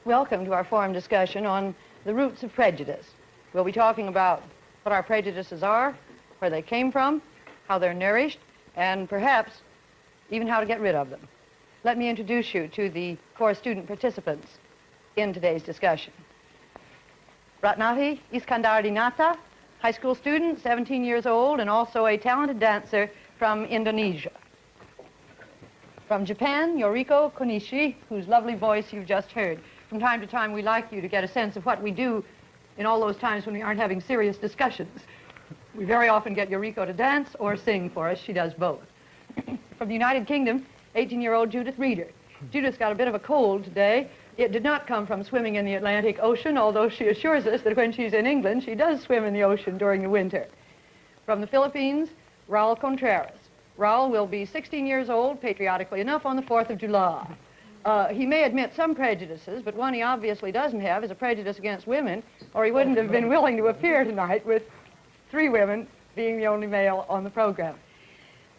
Welcome to our forum discussion on the roots of prejudice. We'll be talking about what our prejudices are, where they came from, how they're nourished, and perhaps even how to get rid of them. Let me introduce you to the 4 student participants in today's discussion. Ratnati Iskandardinata, high school student, 17 years old, and also a talented dancer from Indonesia. From Japan, Yoriko Konishi, whose lovely voice you've just heard. From time to time, we like you to get a sense of what we do in all those times when we aren't having serious discussions. We very often get Yoriko to dance or sing for us. She does both. From the United Kingdom, 18-year-old Judith Reeder. Judith's got a bit of a cold today. It did not come from swimming in the Atlantic Ocean, although she assures us that when she's in England, she does swim in the ocean during the winter. From the Philippines, Raul Contreras. Raul will be 16 years old, patriotically enough, on the 4th of July. He may admit some prejudices, but one he obviously doesn't have is a prejudice against women, or he wouldn't have been willing to appear tonight with 3 women being the only male on the program.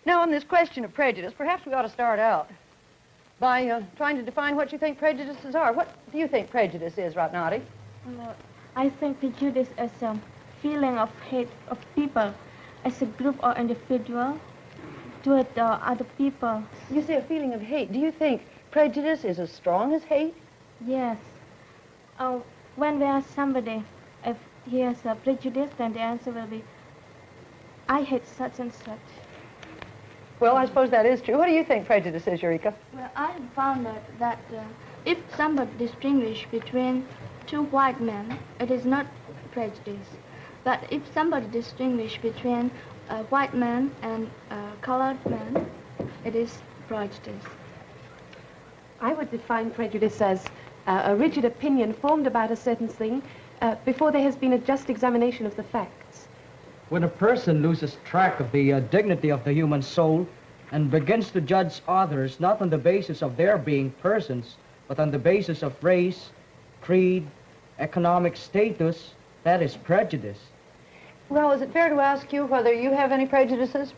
Now, on this question of prejudice, perhaps we ought to start out by trying to define what you think prejudices are. What do you think prejudice is, Ratnati? I think prejudice is a feeling of hate of people as a group or individual toward other people. You say a feeling of hate. Do you think prejudice is as strong as hate? Yes. When we ask somebody if he has a prejudice, then the answer will be, I hate such and such. Well, I suppose that is true. What do you think prejudice is, Eureka? Well, I have found that if somebody distinguishes between 2 white men, it is not prejudice. But if somebody distinguishes between a white man and a colored man, it is prejudice. I would define prejudice as a rigid opinion formed about a certain thing before there has been a just examination of the facts. When a person loses track of the dignity of the human soul and begins to judge others not on the basis of their being persons, but on the basis of race, creed, economic status, that is prejudice. Well, is it fair to ask you whether you have any prejudices?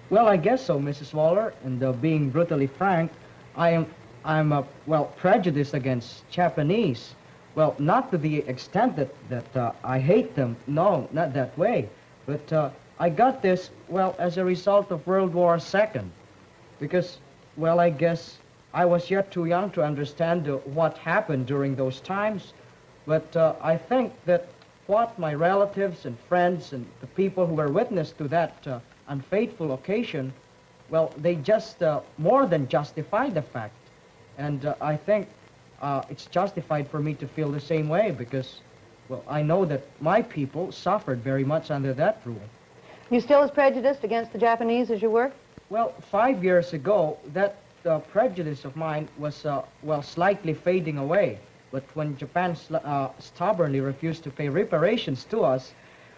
Well, I guess so, Mrs. Waller, and being brutally frank, I'm prejudiced against Japanese. Well, not to the extent that I hate them, no, not that way. But I got this, well, as a result of World War II. Because, well, I guess I was yet too young to understand what happened during those times. But I think that what my relatives and friends and the people who were witness to that unfaithful occasion, well, they just more than justified the fact. And I think it's justified for me to feel the same way because, well, I know that my people suffered very much under that rule. You still as prejudiced against the Japanese as you were? Well, 5 years ago, that prejudice of mine was, well, slightly fading away. But when Japan stubbornly refused to pay reparations to us,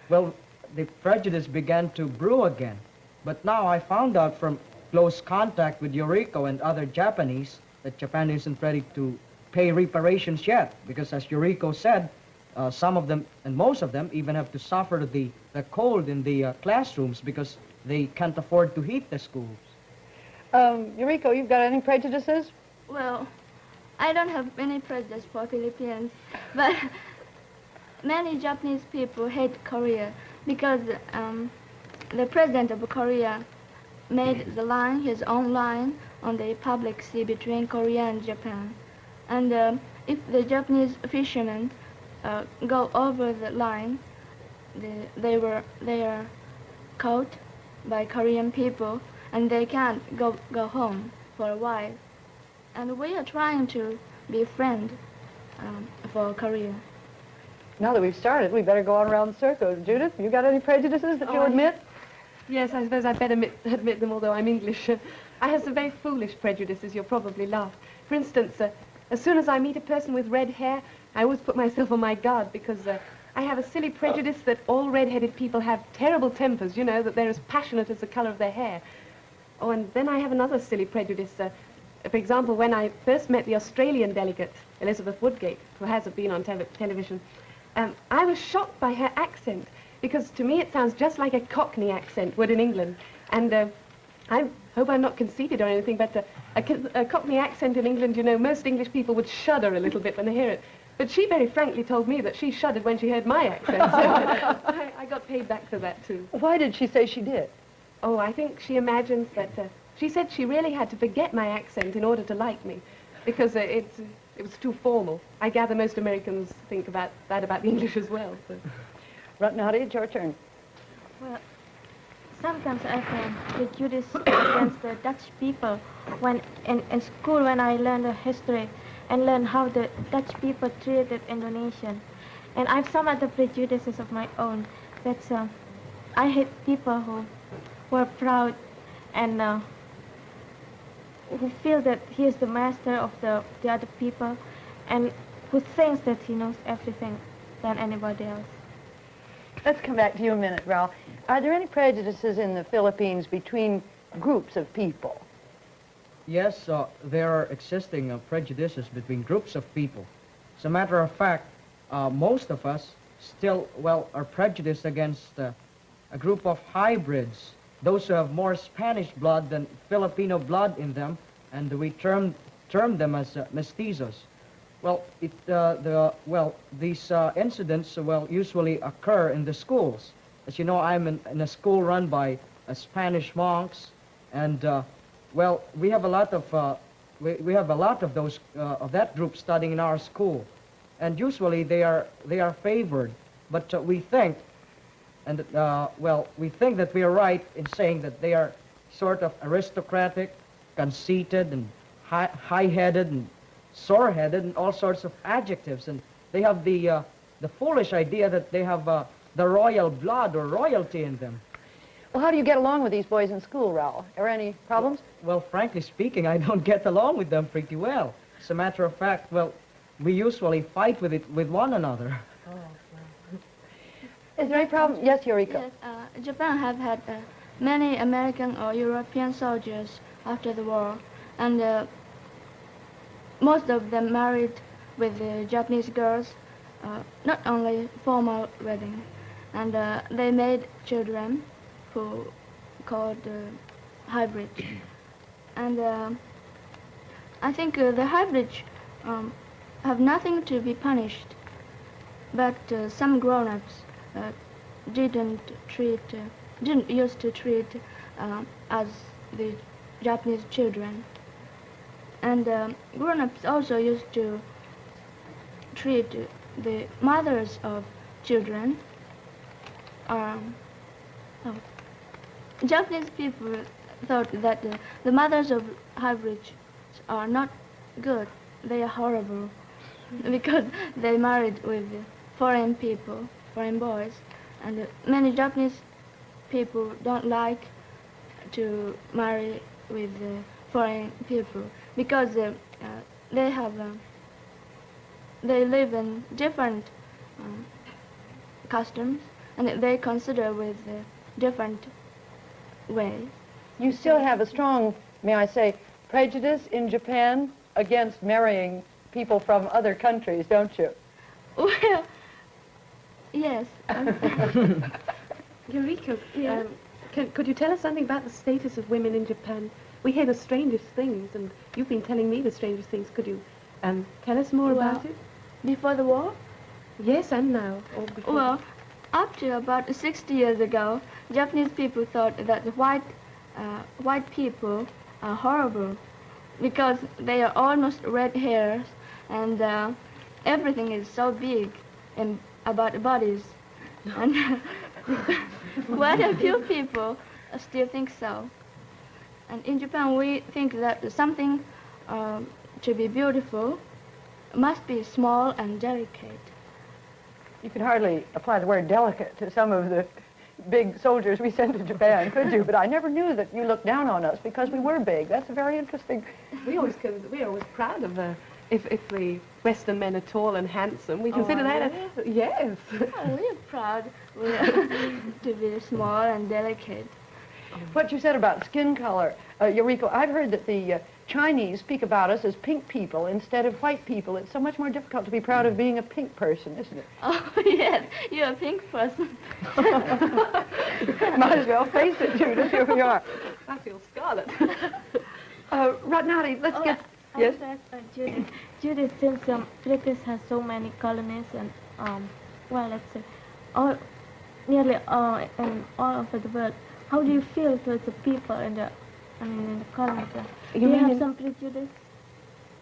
well, the prejudice began to brew again. But now I found out from close contact with Yoriko and other Japanese that Japan isn't ready to pay reparations yet, because as Yoriko said, some of them, and most of them, even have to suffer the cold in the classrooms because they can't afford to heat the schools. Yoriko, you've got any prejudices? Well, I don't have any prejudice for Philippines, but many Japanese people hate Korea because the president of Korea made the line, his own line, on the public sea between Korea and Japan. And if the Japanese fishermen go over the line, they are caught by Korean people, and they can't go home for a while. And we are trying to be a friend for Korea. Now that we've started, we better go on around the circle. Judith, you got any prejudices that you admit? Yes, I suppose I'd better admit them, although I'm English. I have some very foolish prejudices, you'll probably laugh. For instance, as soon as I meet a person with red hair, I always put myself on my guard because I have a silly prejudice that all red-headed people have terrible tempers, you know, that they're as passionate as the color of their hair. Oh, and then I have another silly prejudice. For example, when I first met the Australian delegate, Elizabeth Woodgate, who has been on television, I was shocked by her accent, because to me it sounds just like a Cockney accent would in England. And I hope I'm not conceited or anything, but a Cockney accent in England, you know, most English people would shudder a little bit when they hear it. But she very frankly told me that she shuddered when she heard my accent, so I got paid back for that, too. Why did she say she did? Oh, I think she imagines that, she said she really had to forget my accent in order to like me, because it was too formal. I gather most Americans think about that about the English as well. So. Ratnati, it's your turn. Well, sometimes I feel prejudice against the Dutch people when in school when I learned the history and learn how the Dutch people treated Indonesian. And I have some other prejudices of my own. That's I hate people who are proud and who feel that he is the master of the other people and who thinks that he knows everything than anybody else. Let's come back to you a minute, Raul. Are there any prejudices in the Philippines between groups of people? Yes, there are existing prejudices between groups of people. As a matter of fact, most of us still, well, are prejudiced against a group of hybrids, those who have more Spanish blood than Filipino blood in them, and we term them as mestizos. Well, these incidents, usually occur in the schools. As you know, I'm in a school run by Spanish monks, and we have a lot of we have a lot of those of that group studying in our school, and usually they are favored. But we think, and we think that we are right in saying that they are sort of aristocratic, conceited, and high-headed, and sore-headed, and all sorts of adjectives, and they have the foolish idea that they have the royal blood or royalty in them. Well, how do you get along with these boys in school, Raul? Are there any problems? Well, frankly speaking, I don't get along with them pretty well. As a matter of fact, we usually fight with one another. Is there any problem? Yes, Eureka. Yes, Japan have had many American or European soldiers after the war, and most of them married with Japanese girls, not only formal wedding, and they made children who called hybrids. And I think the hybrids have nothing to be punished, but some grown-ups didn't used to treat as the Japanese children. And grown-ups also used to treat the mothers of children. Japanese people thought that the mothers of hybrids are not good. They are horrible because they married with foreign people, foreign boys, and many Japanese people don't like to marry with foreign people because they live in different customs, and they consider with different ways. You still have a strong, may I say, prejudice in Japan against marrying people from other countries, don't you? Well, yes. Eureka, Yeah. Could you tell us something about the status of women in Japan? We hear the strangest things, and you've been telling me the strangest things. Could you tell us more about it? Before the war? Yes, and now. Or before. Well, up to about 60 years ago, Japanese people thought that white people are horrible because they are almost red hairs and everything is so big about bodies. And quite a few people still think so. And in Japan, we think that something to be beautiful must be small and delicate. You could hardly apply the word delicate to some of the big soldiers we sent to Japan, could you? But I never knew that you looked down on us because we were big. That's very interesting. We're always proud of if the Western men are tall and handsome. We consider that yes. Oh, we're proud to be small and delicate. What you said about skin color, Eureka, I've heard that the Chinese speak about us as pink people instead of white people. It's so much more difficult to be proud of being a pink person, isn't it? Oh, yes, you're a pink person. Might as well face it, Judith. Here we are. I feel scarlet. Ratnati, let's get... I Yes? want to ask Judith. Judith, since British has so many colonies and, well, let's say, nearly all and all over the world, how do you feel towards the people in the colonies? Do you have some prejudice?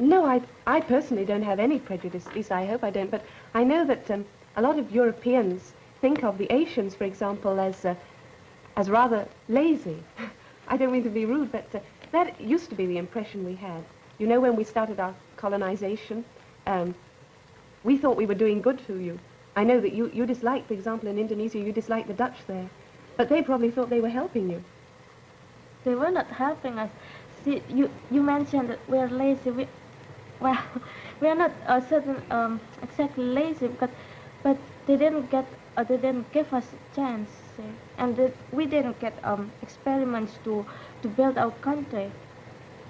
No, I personally don't have any prejudice, at least I hope I don't, but I know that a lot of Europeans think of the Asians, for example, as rather lazy. I don't mean to be rude, but that used to be the impression we had. You know, when we started our colonization, we thought we were doing good to you. I know that you dislike, for example, in Indonesia, you dislike the Dutch there, but they probably thought they were helping you. They were not helping us. See, you mentioned that we are lazy. We are not exactly lazy, but they didn't give us a chance, see? And we didn't get experiments to build our country.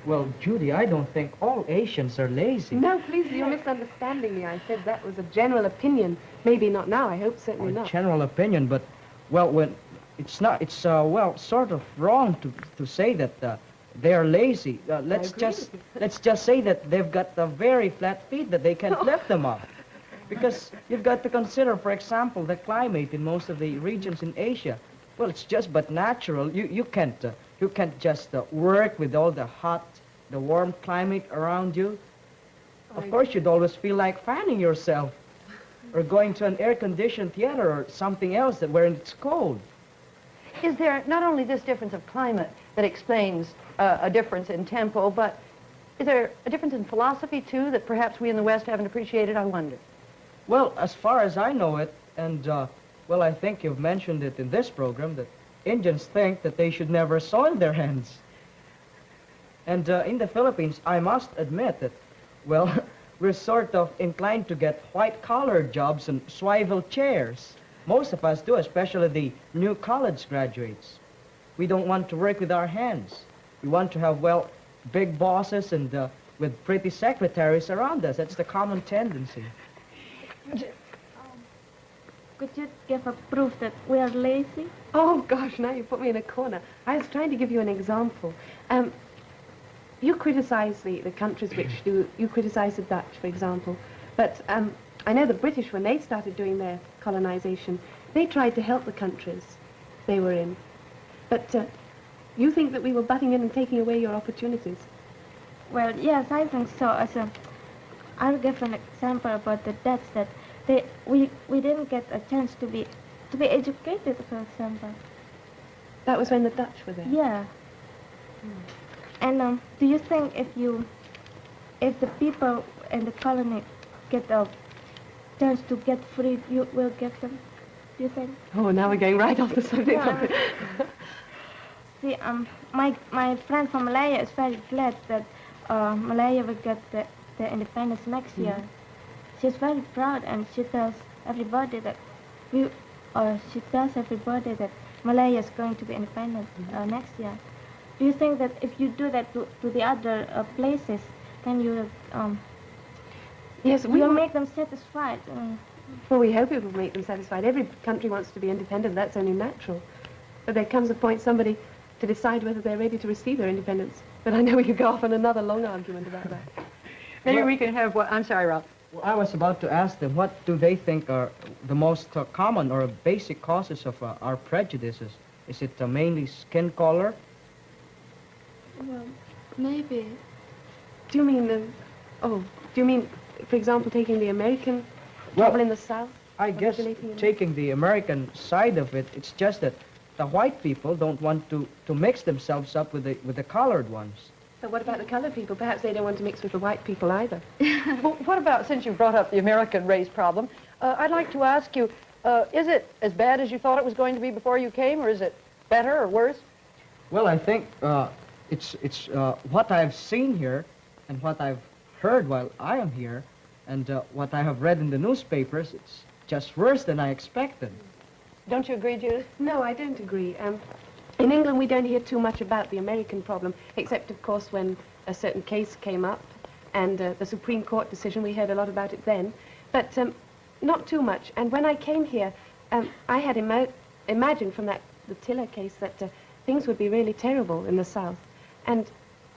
Well, Judy, I don't think all Asians are lazy. No, please, you're misunderstanding me. I said that was a general opinion. Maybe not now, I hope certainly not. General opinion, but, well, when it's not, it's, well, sort of wrong to say that they are lazy. Let's just say that they've got the very flat feet that they can't lift them up. Because you've got to consider, for example, the climate in most of the regions in Asia. Well, it's just but natural. You can't just work with all the warm climate around you. Of course, you'd always feel like fanning yourself or going to an air-conditioned theater or something else where it's cold. Is there not only this difference of climate that explains a difference in tempo, but is there a difference in philosophy, too, that perhaps we in the West haven't appreciated, I wonder? Well, as far as I know it, and, well, I think you've mentioned it in this program, that Indians think that they should never soil their hands. And in the Philippines, I must admit that, well, we're sort of inclined to get white-collar jobs and swivel chairs. Most of us do, especially the new college graduates. We don't want to work with our hands. We want to have, well, big bosses and with pretty secretaries around us. That's the common tendency. Could you give a proof that we are lazy? Oh, gosh, now you put me in a corner. I was trying to give you an example. You criticize the countries which do, you criticize the Dutch, for example. But I know the British, when they started doing their colonization, they tried to help the countries they were in. But you think that we were butting in and taking away your opportunities? Well, yes, I think so. I'll give an example about the Dutch, that we didn't get a chance to be educated, for example. That was when the Dutch were there? Yeah. And do you think if the people in the colony get a chance to get free, you will give them? Do you think? Oh, now we're going right off the subject. Yeah. See, my friend from Malaya is very glad that Malaya will get the independence next year. She's very proud, and she tells everybody that Malaya is going to be independent next year. Do you think that if you do that to the other places, then you will yes, you'll make them satisfied? Well, we hope it will make them satisfied. Every country wants to be independent. That's only natural. But there comes a point somebody to decide whether they're ready to receive their independence. But I know we could go off on another long argument about that. Maybe we can have what... I'm sorry, Ralph. Well, I was about to ask them, what do they think are the most common or basic causes of our prejudices? Is it mainly skin color? Well, maybe. Do you mean, for example, taking the American trouble in the South? I guess taking the American side of it, it's just that the white people don't want to mix themselves up with the colored ones. But what about the colored people? Perhaps they don't want to mix with the white people either. Well, what about, since you brought up the American race problem, I'd like to ask you, is it as bad as you thought it was going to be before you came, or is it better or worse? Well, I think it's what I've seen here and what I've heard while I am here and what I have read in the newspapers, it's just worse than I expected. Don't you agree, Judith? No, I don't agree. In England, we don't hear too much about the American problem, except, of course, when a certain case came up, and the Supreme Court decision, we heard a lot about it then, but not too much. And when I came here, I had imagined from the Tiller case that things would be really terrible in the South. And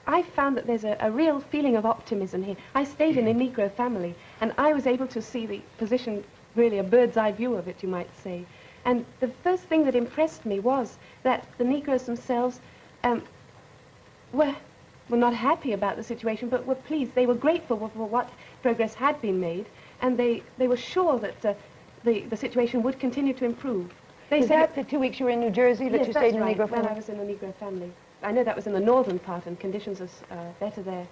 I found that there's a real feeling of optimism here. I stayed in a Negro family, and I was able to see the position, really a bird's eye view of it, you might say. And the first thing that impressed me was that the Negroes themselves were not happy about the situation, but were pleased. They were grateful for what progress had been made, and they were sure that the situation would continue to improve. Is that the 2 weeks you were in New Jersey that Yes, you stayed in the right, Negro family? when I was in the Negro family. I know that was in the northern part, and conditions are better there.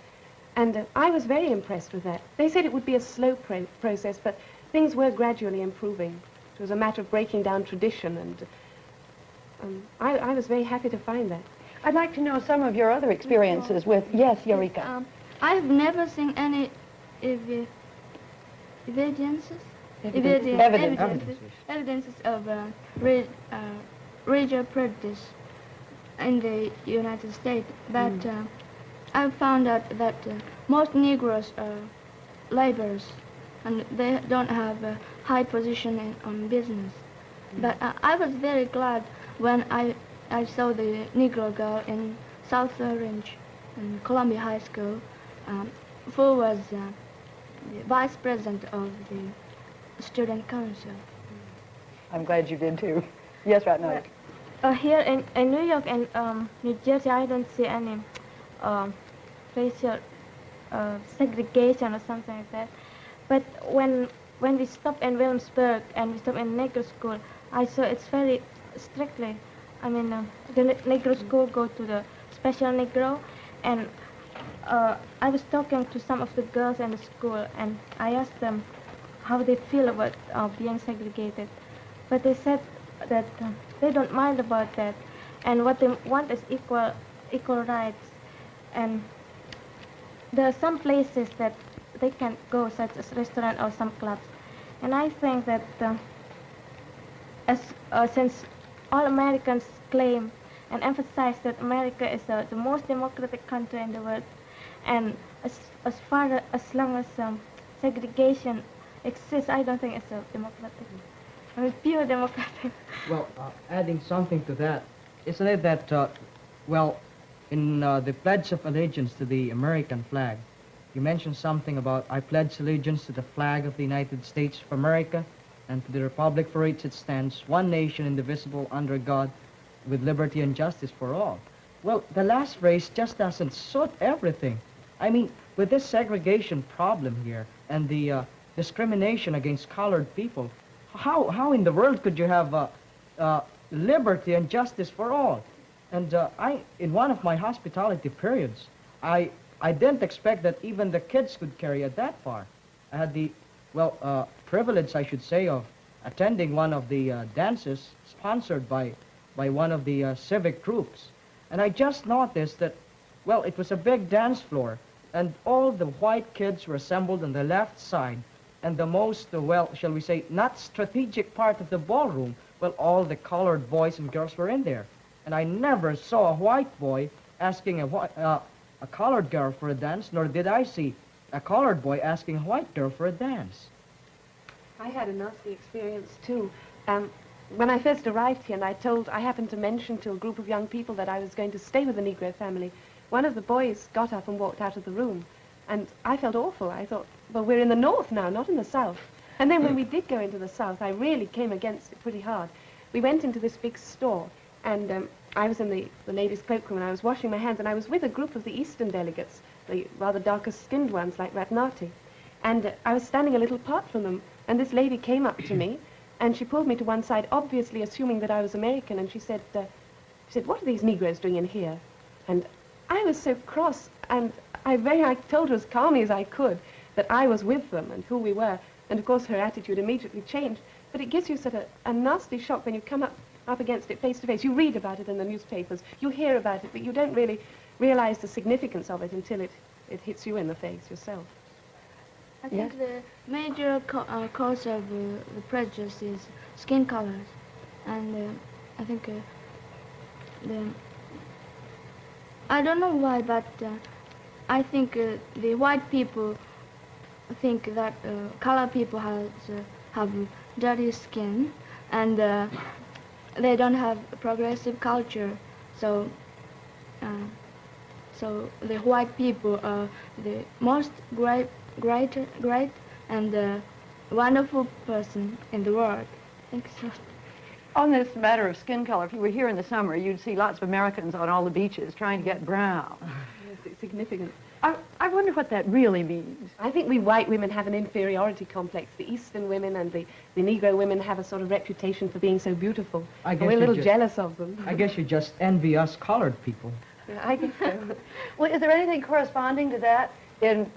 And I was very impressed with that. They said it would be a slow process, but things were gradually improving. It was a matter of breaking down tradition, and I was very happy to find that. I'd like to know some of your other experiences with, yes, Eureka. I've never seen any evidences of racial prejudice in the United States, but I found out that most Negroes are laborers, and they don't have a high position on business. But I was very glad when I saw the Negro girl in South Orange, in Columbia High School, who was the vice president of the student council. I'm glad you did too. Yes, right now. Here in New York and New Jersey, I don't see any racial segregation or something like that. But when we stop in Williamsburg and we stop in Negro school, I saw it's very strictly. I mean, the Negro school go to the special Negro, and I was talking to some of the girls in the school, and I asked them how they feel about being segregated. But they said that they don't mind about that, and what they want is equal rights. And there are some places that they can go, such as restaurant or some clubs. And I think that since all Americans claim and emphasize that America is the most democratic country in the world, and as long as segregation exists, I don't think it's a democratic. I mean, pure democratic. Well, adding something to that, isn't it that, well, in the Pledge of Allegiance to the American flag, you mentioned something about, I pledge allegiance to the flag of the United States of America and to the republic for which it stands, one nation indivisible under God, with liberty and justice for all. Well, the last phrase just doesn't suit everything. I mean, with this segregation problem here and the discrimination against colored people, how in the world could you have liberty and justice for all? And in one of my hospitality periods, I didn't expect that even the kids could carry it that far. I had the, well, privilege, I should say, of attending one of the dances sponsored by one of the civic groups. And I just noticed that, well, it was a big dance floor, and all the white kids were assembled on the left side, and the most, well, shall we say, not strategic part of the ballroom, well, all the colored boys and girls were in there. And I never saw a white boy asking a colored girl for a dance, nor did I see a colored boy asking a white girl for a dance. I had a nasty experience too. When I first arrived here, and I happened to mention to a group of young people that I was going to stay with the Negro family, one of the boys got up and walked out of the room. And I felt awful. I thought, well, we're in the north now, not in the south. And then when we did go into the south, I really came against it pretty hard. We went into this big store, and I was in the ladies' cloakroom, and I was washing my hands, and I was with a group of the eastern delegates, the rather darker-skinned ones like Ratnati. And I was standing a little apart from them, and this lady came up to me, and she pulled me to one side, obviously assuming that I was American, and she said, what are these Negroes doing in here? And I was so cross, and I told her as calmly as I could that I was with them and who we were, and of course her attitude immediately changed. But it gives you such a nasty shock when you come up against it face to face. You read about it in the newspapers, you hear about it, but you don't really realize the significance of it until it hits you in the face yourself. I think the major cause of the prejudice is skin colors, and I think I don't know why, but I think the white people think that colored people have dirty skin, and they don't have progressive culture. So, so the white people are the most great and wonderful person in the world. I think so. On this matter of skin color, if you were here in the summer, you'd see lots of Americans on all the beaches trying to get brown. Yes, it's significant. I wonder what that really means. I think we white women have an inferiority complex. The Eastern women and the Negro women have a sort of reputation for being so beautiful. I guess We're a little you jealous of them. I guess you just envy us colored people. Yeah, I guess so. Well, is there anything corresponding to that in...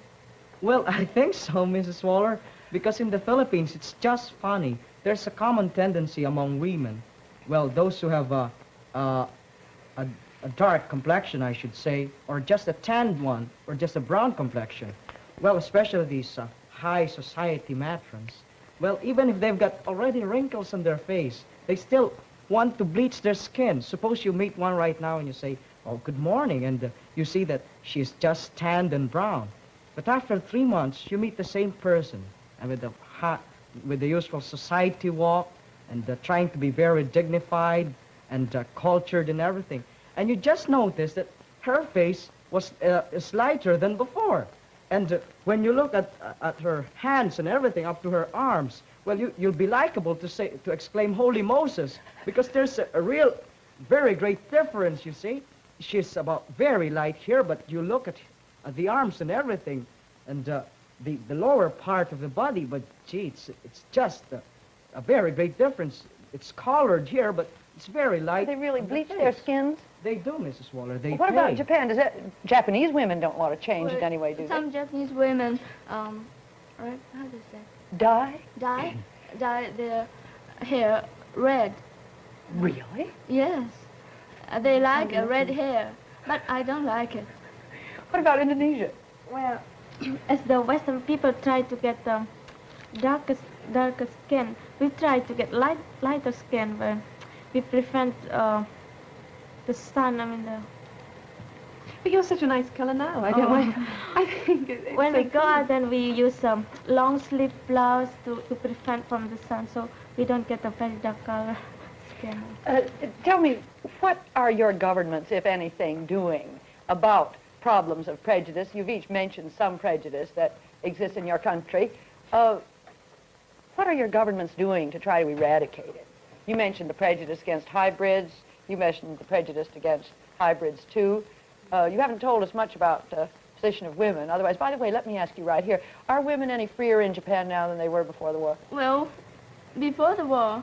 Well, I think so, Mrs. Waller, because in the Philippines, it's just funny. There's a common tendency among women, well, those who have a dark complexion, I should say, or just a tanned one, or just a brown complexion. Well, especially these high society matrons. Well, even if they've got already wrinkles on their face, they still want to bleach their skin. Suppose you meet one right now and you say, oh, good morning, and you see that she's just tanned and brown. But after 3 months, you meet the same person, and with the usual society walk, and trying to be very dignified and cultured and everything. And you just notice that her face was is lighter than before. And when you look at her hands and everything up to her arms, well, you'll be likable to exclaim, Holy Moses, because there's a real, very great difference, you see. She's about very light here, but you look at the arms and everything, and the lower part of the body, but gee, it's just a very great difference. It's colored here, but it's very light. They really bleach their skins? They do, Mrs. Waller. They What pay. about Japan? Japanese women don't want to change it anyway, do Some they? Japanese women, right, how do you say? Dye? Dye their hair red. Really? Yes. They like red hair, but I don't like it. What about Indonesia? Well, as the Western people try to get darker skin, we try to get lighter skin, but we prevent the sun. I mean, But you're such a nice color now. I don't mind. I think it's when so we go cool. out, then we use long sleeve blouse to prevent from the sun, so we don't get a very dark color skin. Tell me, what are your governments, if anything, doing about problems of prejudice? You've each mentioned some prejudice that exists in your country. What are your governments doing to try to eradicate it? You mentioned the prejudice against hybrids. You mentioned the prejudice against hybrids, too. You haven't told us much about the position of women. Otherwise, by the way, let me ask you right here, are women any freer in Japan now than they were before the war? Well, before the war,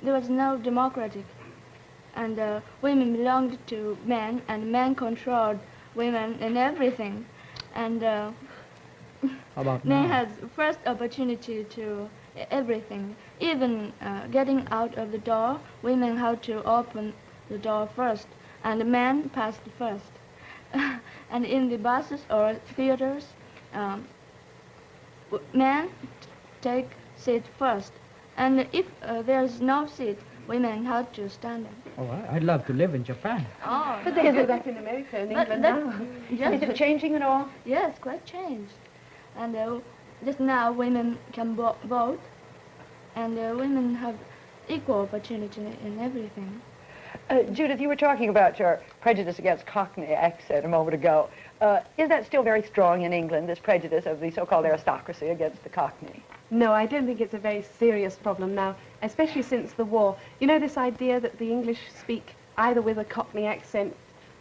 there was no democratic, and women belonged to men, and men controlled women in everything, and How about men now? has first opportunity to everything. Even getting out of the door, women had to open the door first, and the men passed first. And in the buses or theaters, men take seat first, and if there's no seat, women have to stand up. Oh, I'd love to live in Japan. Oh, But they do that in America and But England that- now. Is it changing at all? yes, quite changed. And just now women can vote, and women have equal opportunity in everything. Judith, you were talking about your prejudice against Cockney accent a moment ago. Is that still very strong in England, this prejudice of the so-called aristocracy against the Cockney? No, I don't think it's a very serious problem now, especially since the war. You know, this idea that the English speak either with a Cockney accent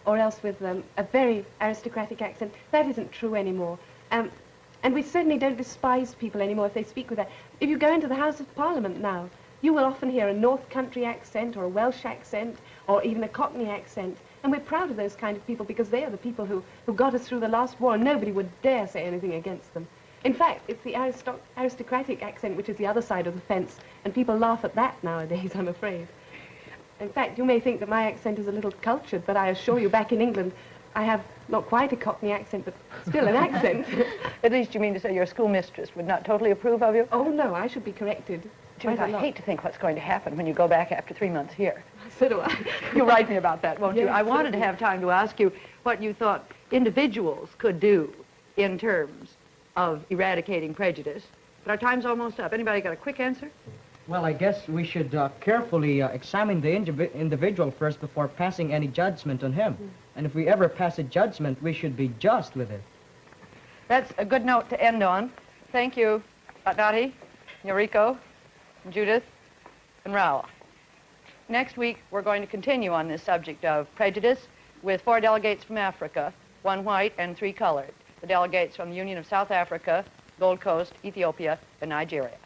or else with a very aristocratic accent, that isn't true anymore. And we certainly don't despise people anymore if they speak with that. If you go into the House of Parliament now, you will often hear a North Country accent or a Welsh accent or even a Cockney accent. And we're proud of those kind of people because they are the people who got us through the last war, and nobody would dare say anything against them. In fact, it's the aristocratic accent which is the other side of the fence, and people laugh at that nowadays, I'm afraid. In fact, you may think that my accent is a little cultured, but I assure you back in England, I have not quite a Cockney accent, but still an accent. At least you mean to say your schoolmistress would not totally approve of you? Oh, no, I should be corrected. Judith, Quite I a lot. hate to think what's going to happen when you go back after 3 months here. So do I. You'll write me about that, won't you? Yes, I wanted to certainly. have time to ask you what you thought individuals could do in terms of eradicating prejudice. But our time's almost up. Anybody got a quick answer? Well, I guess we should carefully examine the individual first before passing any judgment on him. And if we ever pass a judgment, we should be just with it. That's a good note to end on. Thank you, Dottie, Noriko, Judith, and Raul. Next week, we're going to continue on this subject of prejudice with 4 delegates from Africa, 1 white and 3 colored. The delegates from the Union of South Africa, Gold Coast, Ethiopia, and Nigeria.